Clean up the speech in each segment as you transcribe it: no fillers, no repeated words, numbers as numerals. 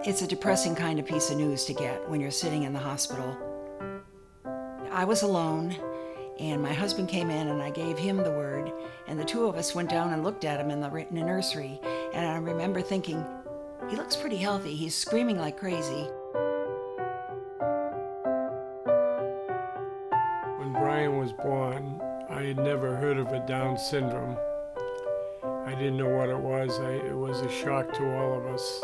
It's a depressing kind of piece of news to get when you're sitting in the hospital. I was alone, and my husband came in and I gave him the word, and the two of us went down and looked at him in the nursery, and I remember thinking, he looks pretty healthy, he's screaming like crazy. When Brian was born, I had never heard of a Down syndrome. I didn't know what it was. It was a shock to all of us.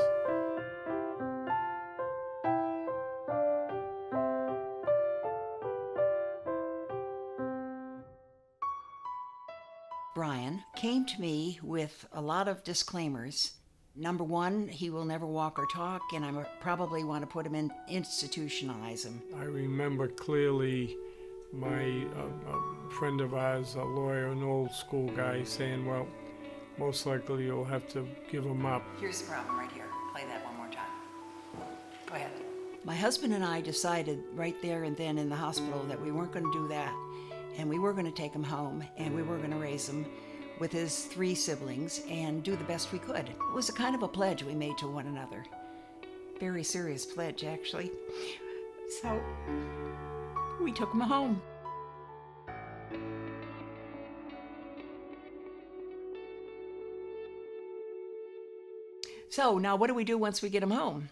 Brian came to me with a lot of disclaimers. Number one, he will never walk or talk, and I probably want to put him in, institutionalize him. I remember clearly my friend of ours, a lawyer, an old school guy, saying, well, most likely you'll have to give him up. Here's the problem right here. Play that one more time. Go ahead. My husband and I decided right there and then in the hospital that we weren't going to do that, and we were going to take him home, and we were going to raise him with his 3 siblings and do the best we could. It was a kind of a pledge we made to one another. Very serious pledge, actually. So we took him home. So now what do we do once we get him home?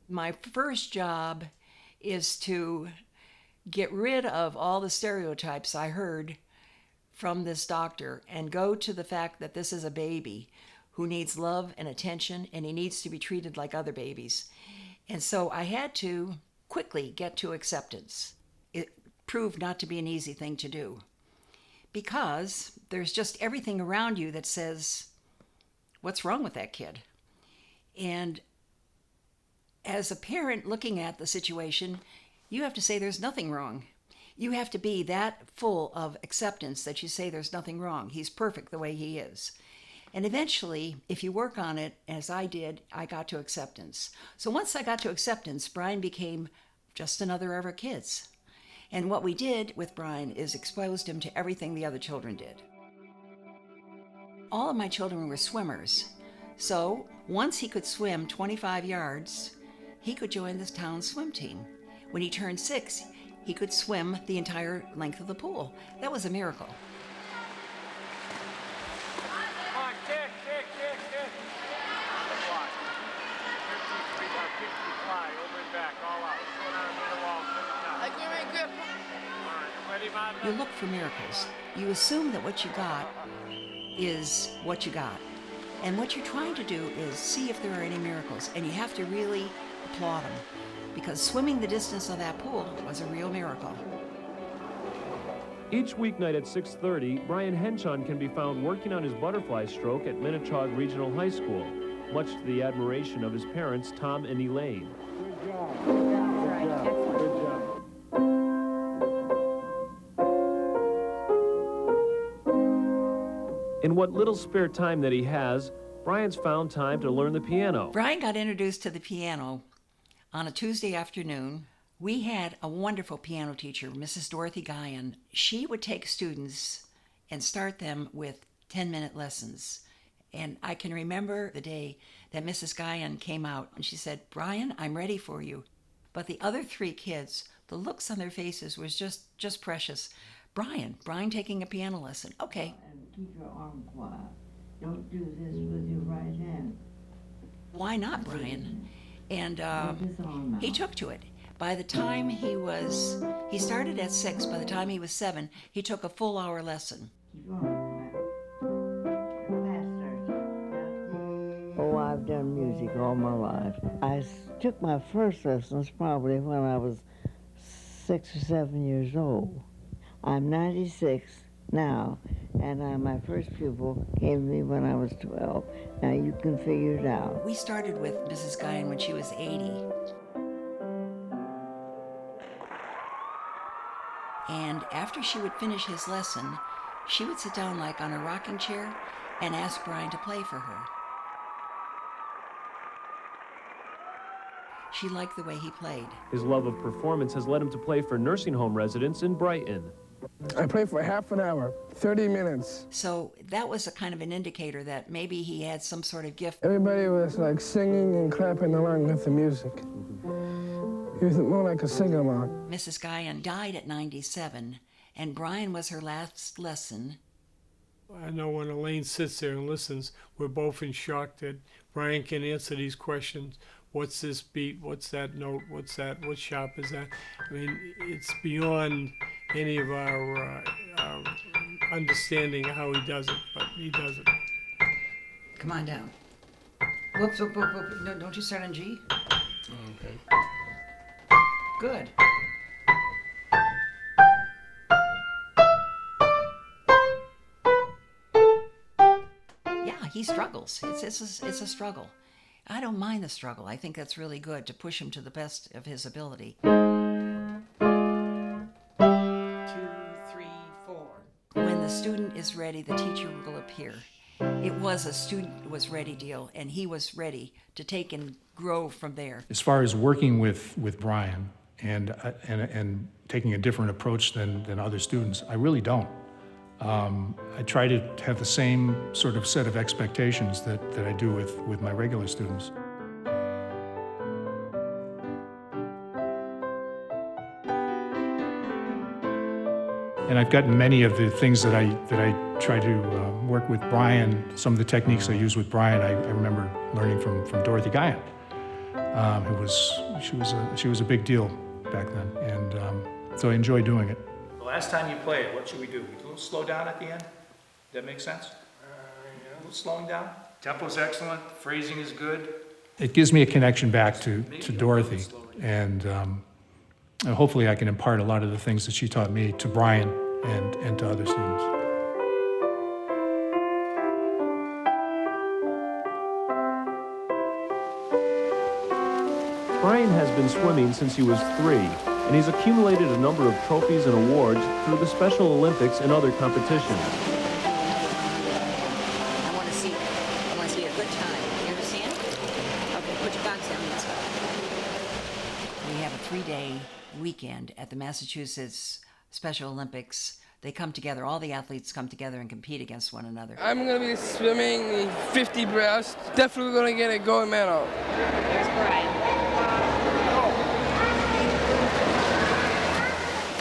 My first job is to get rid of all the stereotypes I heard from this doctor and go to the fact that this is a baby who needs love and attention, and he needs to be treated like other babies. And so I had to quickly get to acceptance. It proved not to be an easy thing to do because there's just everything around you that says, what's wrong with that kid? And as a parent looking at the situation, you have to say there's nothing wrong. You have to be that full of acceptance that you say there's nothing wrong. He's perfect the way he is. And eventually, if you work on it, as I did, I got to acceptance. So once I got to acceptance, Brian became just another of our kids. And what we did with Brian is exposed him to everything the other children did. All of my children were swimmers. So once he could swim 25 yards, he could join this town swim team. When he turned 6, he could swim the entire length of the pool. That was a miracle. Come on, kick. On the block. 50 fly, over and back, all out. Go down the wall, finish out. All right, ready, Martha? You look for miracles. You assume that what you got is what you got. And what you're trying to do is see if there are any miracles. And you have to really applaud them, because swimming the distance of that pool was a real miracle. Each weeknight at 6:30, Brian Henshon can be found working on his butterfly stroke at Minnetonka Regional High School, much to the admiration of his parents, Tom and Elaine. Good job. Good job. In what little spare time that he has, Brian's found time to learn the piano. Brian got introduced to the piano on a Tuesday afternoon. We had a wonderful piano teacher, Mrs. Dorothy Guyon. She would take students and start them with 10-minute lessons. And I can remember the day that Mrs. Guyon came out and she said, "Brian, I'm ready for you." But the other 3 kids, the looks on their faces was just precious. Brian taking a piano lesson. Okay. And keep your arm quiet. Don't do this with your right hand. Why not, Brian? And Hold his arm out. he took to it. By the time he started at 6, by the time he was 7, he took a full hour lesson. Keep your arm quiet. Faster. Oh, I've done music all my life. I took my first lessons probably when I was 6 or 7 years old. I'm 96 now, and my first pupil came to me when I was 12. Now you can figure it out. We started with Mrs. Guyon when she was 80. And after she would finish his lesson, she would sit down like on a rocking chair and ask Brian to play for her. She liked the way he played. His love of performance has led him to play for nursing home residents in Brighton. I played for half an hour, 30 minutes. So that was a kind of an indicator that maybe he had some sort of gift. Everybody was like singing and clapping along with the music. He was more like a sing-along. Mrs. Guyon died at 97, and Brian was her last lesson. I know when Elaine sits there and listens, we're both in shock that Brian can answer these questions. What's this beat? What's that note? What's that? What sharp is that? I mean, it's beyond any of our understanding how he does it, but he does it. Come on down. Whoops, whoop, whoop, whoop. No, don't you start on G? Okay. Good. Yeah, he struggles. It's a struggle. I don't mind the struggle. I think that's really good to push him to the best of his ability. 2, 3, 4. When the student is ready, the teacher will appear. It was a student was ready deal, and he was ready to take and grow from there. As far as working with Brian and taking a different approach than other students, I really don't. I try to have the same sort of set of expectations that I do with my regular students. And I've gotten many of the things that I try to work with Brian. Some of the techniques I use with Brian, I remember learning from Dorothy Guyon. She was a big deal back then, and so I enjoy doing it. The last time you played, what should we do? A little slow down at the end? Does that make sense? A little slowing down? Tempo's excellent, phrasing is good. It gives me a connection back to Dorothy, and hopefully I can impart a lot of the things that she taught me to Brian and to other students. Brian has been swimming since he was 3, and he's accumulated a number of trophies and awards through the Special Olympics and other competitions. I want to see a good time. You understand? Okay, put your bags down. Let's go. We have a 3-day weekend at the Massachusetts Special Olympics. They come together, all the athletes come together and compete against one another. I'm going to be swimming 50 breast. Definitely going to get a gold medal. There's Brian.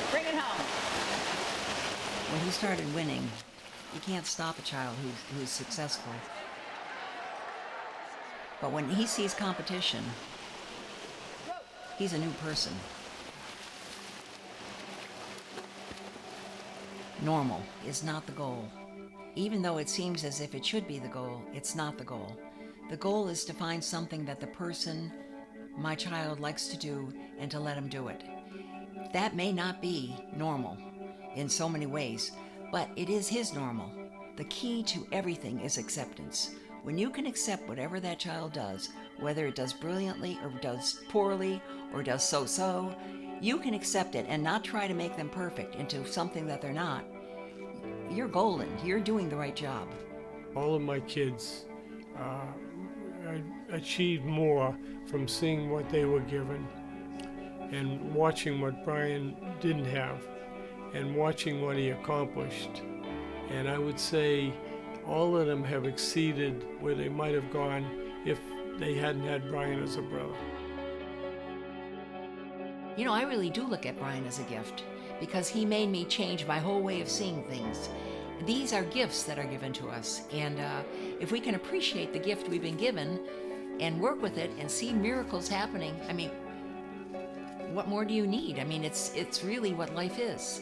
Bring it home. When he started winning, you can't stop a child who's successful. But when he sees competition, he's a new person. Normal is not the goal. Even though it seems as if it should be the goal, it's not the goal. The goal is to find something that the person, my child, likes to do and to let him do it. That may not be normal in so many ways, but it is his normal. The key to everything is acceptance. When you can accept whatever that child does, whether it does brilliantly or does poorly or does so-so, you can accept it and not try to make them perfect into something that they're not. You're golden. You're doing the right job. All of my kids achieved more from seeing what they were given and watching what Brian didn't have and watching what he accomplished. And I would say all of them have exceeded where they might have gone if they hadn't had Brian as a brother. You know, I really do look at Brian as a gift because he made me change my whole way of seeing things. These are gifts that are given to us, and if we can appreciate the gift we've been given and work with it and see miracles happening, I mean, what more do you need? I mean, it's really what life is.